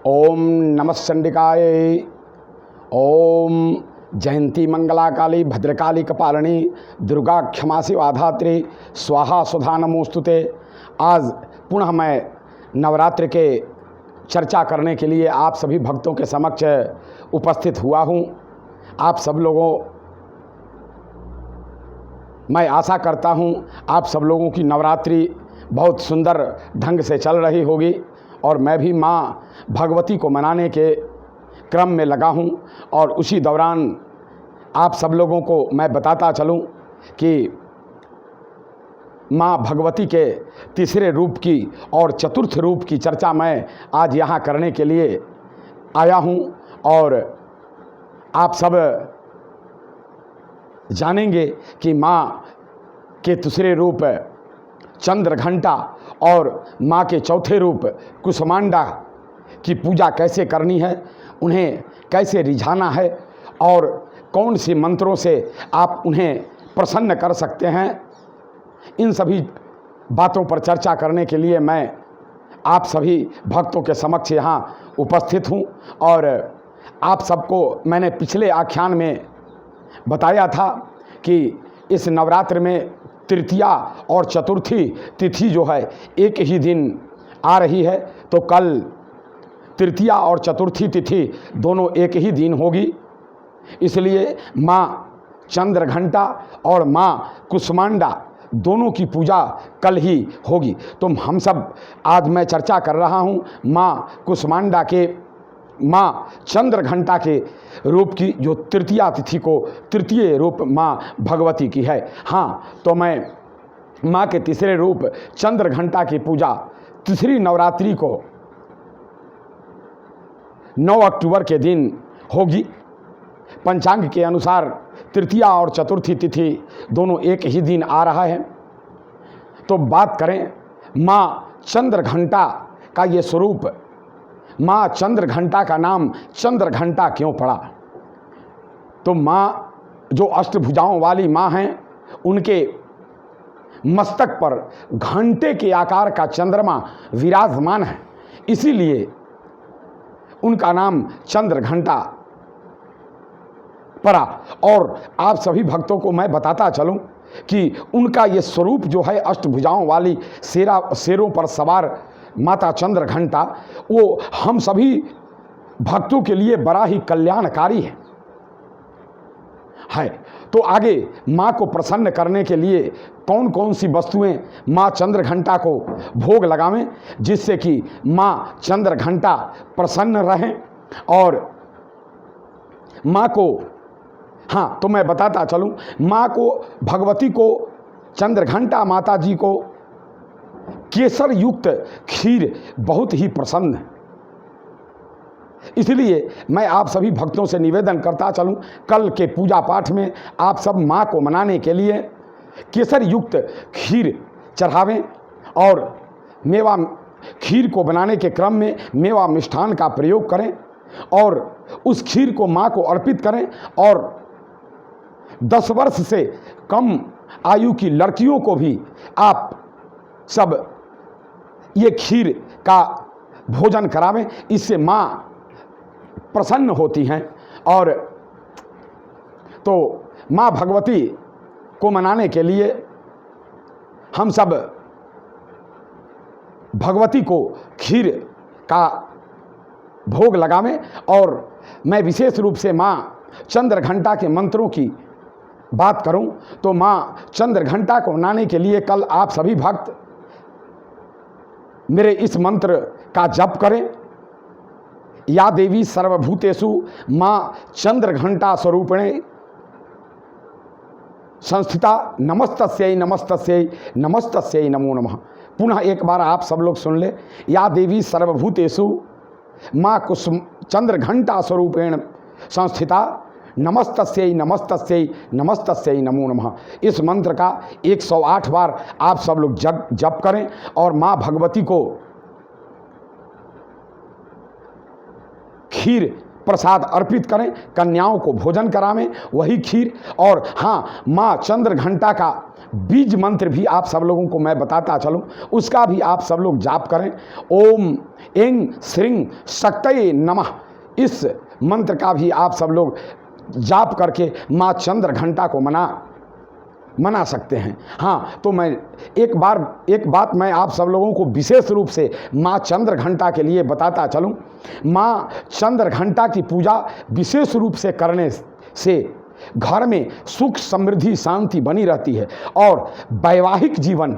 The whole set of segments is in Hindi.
ओम नमः चंडिकाय। ओम जयंती मंगला काली भद्रकाली कपालिनी दुर्गा क्षमा शिवाधात्री स्वाहा सुधा नमोस्तुते। आज पुनः मैं नवरात्र के चर्चा करने के लिए आप सभी भक्तों के समक्ष उपस्थित हुआ हूँ। आप सब लोगों, मैं आशा करता हूँ आप सब लोगों की नवरात्रि बहुत सुंदर ढंग से चल रही होगी और मैं भी माँ भगवती को मनाने के क्रम में लगा हूँ। और उसी दौरान आप सब लोगों को मैं बताता चलूँ कि माँ भगवती के तीसरे रूप की और चतुर्थ रूप की चर्चा मैं आज यहाँ करने के लिए आया हूँ। और आप सब जानेंगे कि माँ के तीसरे रूप चंद्रघंटा और माँ के चौथे रूप कुसमांडा की पूजा कैसे करनी है, उन्हें कैसे रिझाना है और कौन से मंत्रों से आप उन्हें प्रसन्न कर सकते हैं। इन सभी बातों पर चर्चा करने के लिए मैं आप सभी भक्तों के समक्ष यहाँ उपस्थित हूँ। और आप सबको मैंने पिछले आख्यान में बताया था कि इस नवरात्र में तृतीया और चतुर्थी तिथि जो है एक ही दिन आ रही है, तो कल तृतीया और चतुर्थी तिथि दोनों एक ही दिन होगी। इसलिए माँ चंद्रघंटा और माँ कुसमांडा दोनों की पूजा कल ही होगी। तो हम सब आज मैं चर्चा कर रहा हूँ माँ कुसमांडा के, माँ चंद्रघंटा के रूप की, जो तृतीया तिथि को तृतीय रूप माँ भगवती की है। हाँ, तो मैं माँ के तीसरे रूप चंद्रघंटा की पूजा तीसरी नवरात्रि को 9 अक्टूबर के दिन होगी। पंचांग के अनुसार तृतीया और चतुर्थी तिथि दोनों एक ही दिन आ रहा है। तो बात करें माँ चंद्रघंटा का ये स्वरूप, माँ चंद्रघंटा का नाम चंद्रघंटा क्यों पड़ा? तो माँ जो अष्टभुजाओं वाली माँ हैं, उनके मस्तक पर घंटे के आकार का चंद्रमा विराजमान है, इसीलिए उनका नाम चंद्रघंटा पड़ा। और आप सभी भक्तों को मैं बताता चलूं कि उनका ये स्वरूप जो है अष्टभुजाओं वाली शेरों पर सवार माता चंद्रघंटा, वो हम सभी भक्तों के लिए बड़ा ही कल्याणकारी है। तो आगे माँ को प्रसन्न करने के लिए कौन कौन सी वस्तुएं माँ चंद्रघंटा को भोग लगावें, जिससे कि माँ चंद्रघंटा प्रसन्न रहें और माँ को, हाँ तो मैं बताता चलूँ, माँ को, भगवती को, चंद्रघंटा माता जी को केसर युक्त खीर बहुत ही प्रसन्न है। इसलिए मैं आप सभी भक्तों से निवेदन करता चलूं, कल के पूजा पाठ में आप सब माँ को मनाने के लिए केसर युक्त खीर चढ़ावें और मेवा, खीर को बनाने के क्रम में मेवा मिष्ठान का प्रयोग करें और उस खीर को माँ को अर्पित करें। और 10 वर्ष से कम आयु की लड़कियों को भी आप सब ये खीर का भोजन करावें, इससे माँ प्रसन्न होती हैं। और तो माँ भगवती को मनाने के लिए हम सब भगवती को खीर का भोग लगावें। और मैं विशेष रूप से माँ चंद्रघंटा के मंत्रों की बात करूं, तो माँ चंद्रघंटा को मनाने के लिए कल आप सभी भक्त मेरे इस मंत्र का जप करें। या देवी सर्वभूतेषु माँ चंद्रघंटा स्वरूपिणे संस्थिता नमस्तस्यै नमस्तस्यै नमस्तस्यै नमो नमः। पुनः एक बार आप सब लोग सुन ले। या देवी सर्वभूतेषु माँ चंद्रघंटा स्वरूपेण संस्थिता नमस्तस्यै नमस्तस्यै नमस्तस्यै नमो नमः। इस मंत्र का 108 बार आप सब लोग जप करें और माँ भगवती को खीर प्रसाद अर्पित करें, कन्याओं को भोजन करावें, वही खीर। और हाँ, माँ चंद्रघंटा का बीज मंत्र भी आप सब लोगों को मैं बताता चलूं, उसका भी आप सब लोग जाप करें। ओम ऐं श्रीं शक्तये नमः, इस मंत्र का भी आप सब लोग जाप करके माँ चंद्रघंटा को मना सकते हैं। हाँ, तो मैं एक बात मैं आप सब लोगों को विशेष रूप से माँ चंद्रघंटा के लिए बताता चलूं। माँ चंद्रघंटा की पूजा विशेष रूप से करने से घर में सुख समृद्धि शांति बनी रहती है और वैवाहिक जीवन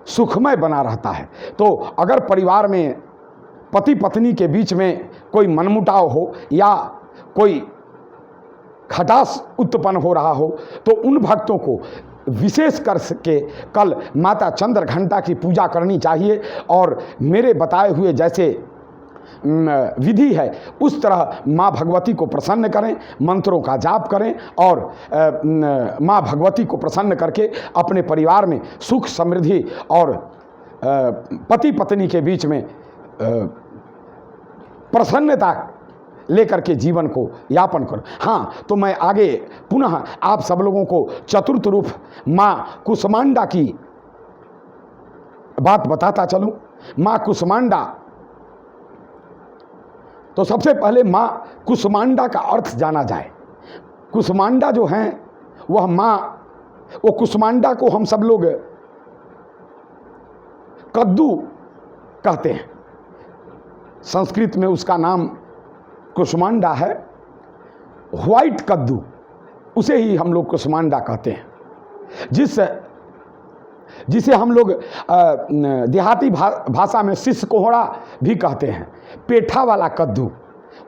सुखमय बना रहता है। तो अगर परिवार में पति पत्नी के बीच में कोई मनमुटाव हो या कोई खटास उत्पन्न हो रहा हो, तो उन भक्तों को विशेष कर के कल माता चंद्रघंटा की पूजा करनी चाहिए और मेरे बताए हुए जैसे विधि है उस तरह माँ भगवती को प्रसन्न करें, मंत्रों का जाप करें और माँ भगवती को प्रसन्न करके अपने परिवार में सुख समृद्धि और पति पत्नी के बीच में प्रसन्नता लेकर के जीवन को यापन करो। हाँ, तो मैं आगे पुनः आप सब लोगों को चतुर्थ रूप माँ कुसमांडा की बात बताता चलूं। माँ कुसमांडा, तो सबसे पहले माँ कुसमांडा का अर्थ जाना जाए। कुसमांडा जो हैं वह माँ, वो कुसमांडा को हम सब लोग कद्दू कहते हैं, संस्कृत में उसका नाम कुसमांडा है। व्हाइट कद्दू, उसे ही हम लोग कुसमांडा कहते हैं, जिसे हम लोग देहाती भाषा में शिष्य कोहड़ा भी कहते हैं। पेठा वाला कद्दू,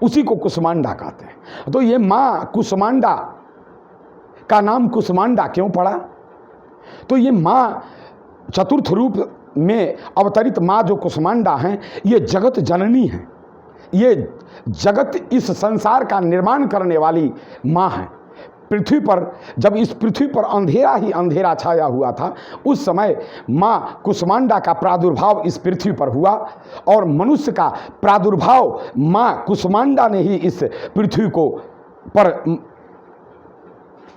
उसी को कुसमांडा कहते हैं। तो ये माँ कुसमांडा का नाम कुसमांडा क्यों पड़ा? तो ये माँ चतुर्थ रूप में अवतरित माँ जो कुसमांडा हैं, ये जगत जननी हैं। ये जगत, इस संसार का निर्माण करने वाली माँ है। पृथ्वी पर, जब इस पृथ्वी पर अंधेरा ही अंधेरा छाया हुआ था, उस समय माँ कुसमांडा का प्रादुर्भाव इस पृथ्वी पर हुआ और मनुष्य का प्रादुर्भाव माँ कुसमांडा ने ही इस पृथ्वी को पर,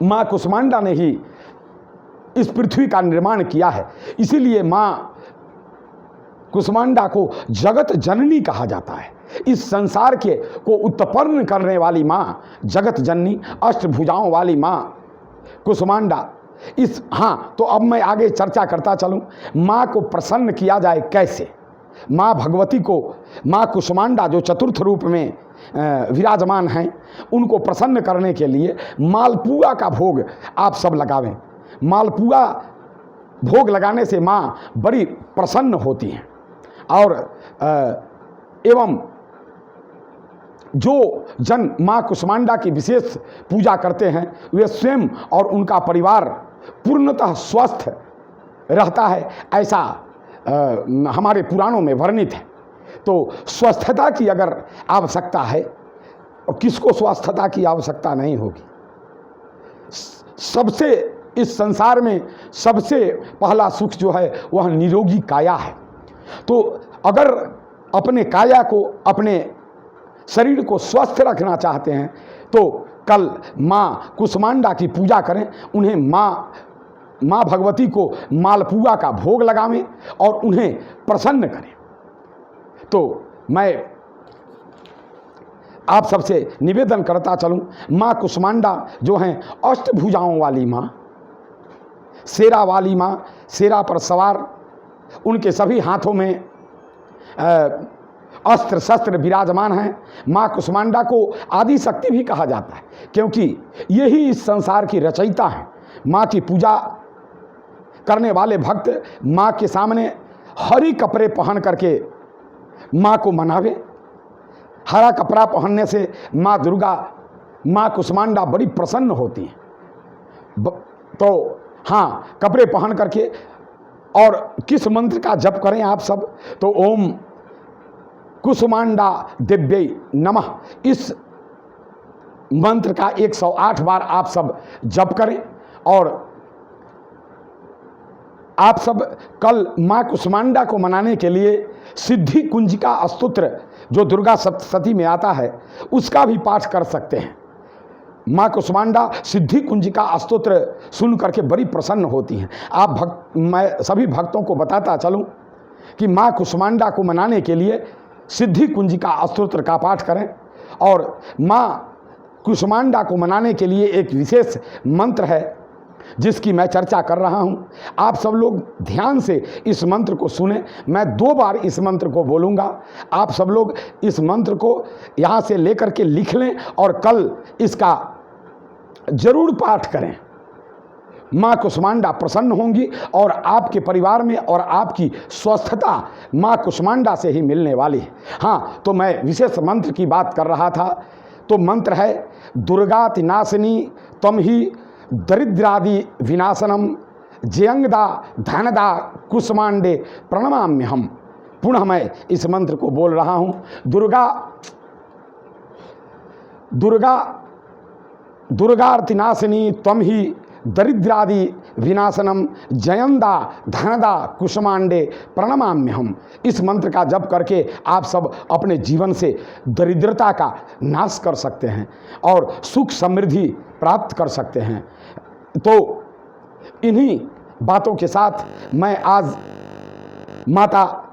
माँ कुसमांडा ने ही इस पृथ्वी का निर्माण किया है। इसीलिए माँ कुसमांडा को जगत जननी कहा जाता है। इस संसार के को उत्पन्न करने वाली माँ जगत जननी, अष्टभुजाओं वाली माँ कुसमांडा। हाँ, तो अब मैं आगे चर्चा करता चलूँ, माँ को प्रसन्न किया जाए कैसे। माँ भगवती को, माँ कुसमांडा जो चतुर्थ रूप में विराजमान हैं, उनको प्रसन्न करने के लिए मालपुआ का भोग आप सब लगावें। मालपुआ भोग लगाने से माँ बड़ी प्रसन्न होती हैं और एवं जो जन माँ कुसमांडा की विशेष पूजा करते हैं, वे स्वयं और उनका परिवार पूर्णतः स्वस्थ रहता है, ऐसा हमारे पुराणों में वर्णित है। तो स्वस्थता की अगर आवश्यकता है, और किसको स्वस्थता की आवश्यकता नहीं होगी? सबसे, इस संसार में सबसे पहला सुख जो है वह निरोगी काया है। तो अगर अपने काया को, अपने शरीर को स्वस्थ रखना चाहते हैं, तो कल माँ कुसमांडा की पूजा करें, उन्हें माँ भगवती को मालपुआ का भोग लगावें और उन्हें प्रसन्न करें। तो मैं आप सबसे निवेदन करता चलूं, माँ कुसमांडा जो हैं अष्टभुजाओं वाली माँ, शेरा वाली माँ, शेरा पर सवार, उनके सभी हाथों में अस्त्र शस्त्र विराजमान हैं। माँ कुसमांडा को आदि शक्ति भी कहा जाता है, क्योंकि यही इस संसार की रचयिता हैं। माँ की पूजा करने वाले भक्त माँ के सामने हरी कपड़े पहन करके माँ को मनावे। हरा कपड़ा पहनने से माँ दुर्गा, माँ कुसमांडा बड़ी प्रसन्न होती हैं। तो हाँ, कपड़े पहन करके, और किस मंत्र का जप करें आप सब? तो ओम कुसमांडा दिव्यै नमः, इस मंत्र का 108 बार आप सब जप करें और आप सब कल माँ कुष्मांडा को मनाने के लिए सिद्धि कुंजिका स्तोत्र जो दुर्गा सप्तशती में आता है उसका भी पाठ कर सकते हैं। माँ कुष्मांडा सिद्धि कुंजिका स्तोत्र सुन करके बड़ी प्रसन्न होती हैं। मैं सभी भक्तों को बताता चलूं कि माँ कुष्मांडा को मनाने के लिए सिद्धि कुंजिका स्तोत्र का पाठ करें, और माँ कुष्मांडा को मनाने के लिए एक विशेष मंत्र है जिसकी मैं चर्चा कर रहा हूं। आप सब लोग ध्यान से इस मंत्र को सुने। मैं 2 बार इस मंत्र को बोलूँगा, आप सब लोग इस मंत्र को यहाँ से लेकर के लिख लें और कल इसका जरूर पाठ करें। माँ कुष्मांडा प्रसन्न होंगी और आपके परिवार में और आपकी स्वस्थता माँ कुष्मांडा से ही मिलने वाली है। हाँ, तो मैं विशेष मंत्र की बात कर रहा था, तो मंत्र है दुर्गाति नाशिनी तम ही दरिद्रादि विनाशनम जयंगदा धनदा कुष्मांडे प्रणमाम्यहम। पुनः मैं इस मंत्र को बोल रहा हूँ। दुर्गार्तिनाशिनी त्वं ही दरिद्रादि विनाशनम जयंदा धनदा कुष्मांडे प्रणमाम्यहम। इस मंत्र का जप करके आप सब अपने जीवन से दरिद्रता का नाश कर सकते हैं और सुख समृद्धि प्राप्त कर सकते हैं। तो इन्हीं बातों के साथ मैं आज माता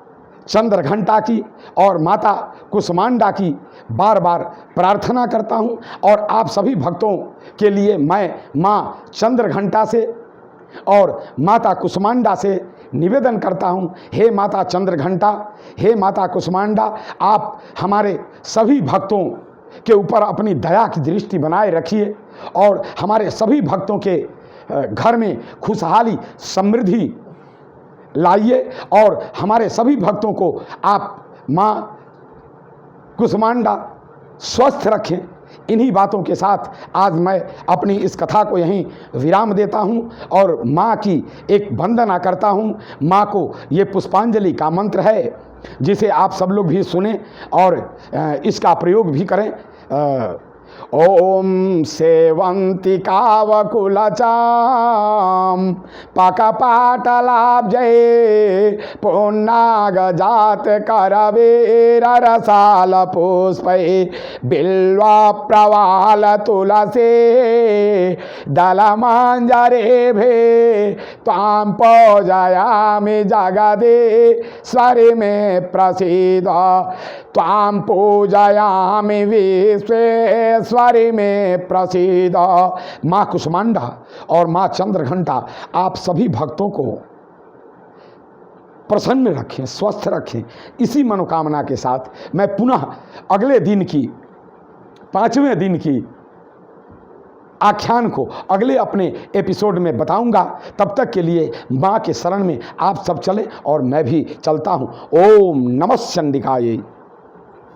चंद्रघंटा की और माता कुष्मांडा की बार बार प्रार्थना करता हूं, और आप सभी भक्तों के लिए मैं माँ चंद्रघंटा से और माता कुष्मांडा से निवेदन करता हूं, हे माता चंद्रघंटा, हे माता कुष्मांडा, आप हमारे सभी भक्तों के ऊपर अपनी दया की दृष्टि बनाए रखिए और हमारे सभी भक्तों के घर में खुशहाली समृद्धि लाइए और हमारे सभी भक्तों को आप माँ कुष्मांडा स्वस्थ रखें। इन्हीं बातों के साथ आज मैं अपनी इस कथा को यहीं विराम देता हूं और माँ की एक वंदना करता हूं। माँ को ये पुष्पांजलि का मंत्र है जिसे आप सब लोग भी सुने और इसका प्रयोग भी करें। ओम सेवंतिकावकुलचाम पकपाटलाब्जये पुन्नागजात करवीर रसाल पुष्पै बिल्वा प्रवाल तुलसी दलमांजरेभे त्वां पूजयामि जगदीश्वरि मे प्रसीद त्वां पूजयामि विश्वेश्वरि में प्रसीद। माँ कुष्मांडा और माँ चंद्रघंटा आप सभी भक्तों को प्रसन्न रखें, स्वस्थ रखें। इसी मनोकामना के साथ मैं पुनः अगले दिन की 5वें दिन की आख्यान को अगले अपने एपिसोड में बताऊंगा। तब तक के लिए माँ के शरण में आप सब चलें और मैं भी चलता हूँ। ओम नमः चंडिकायै।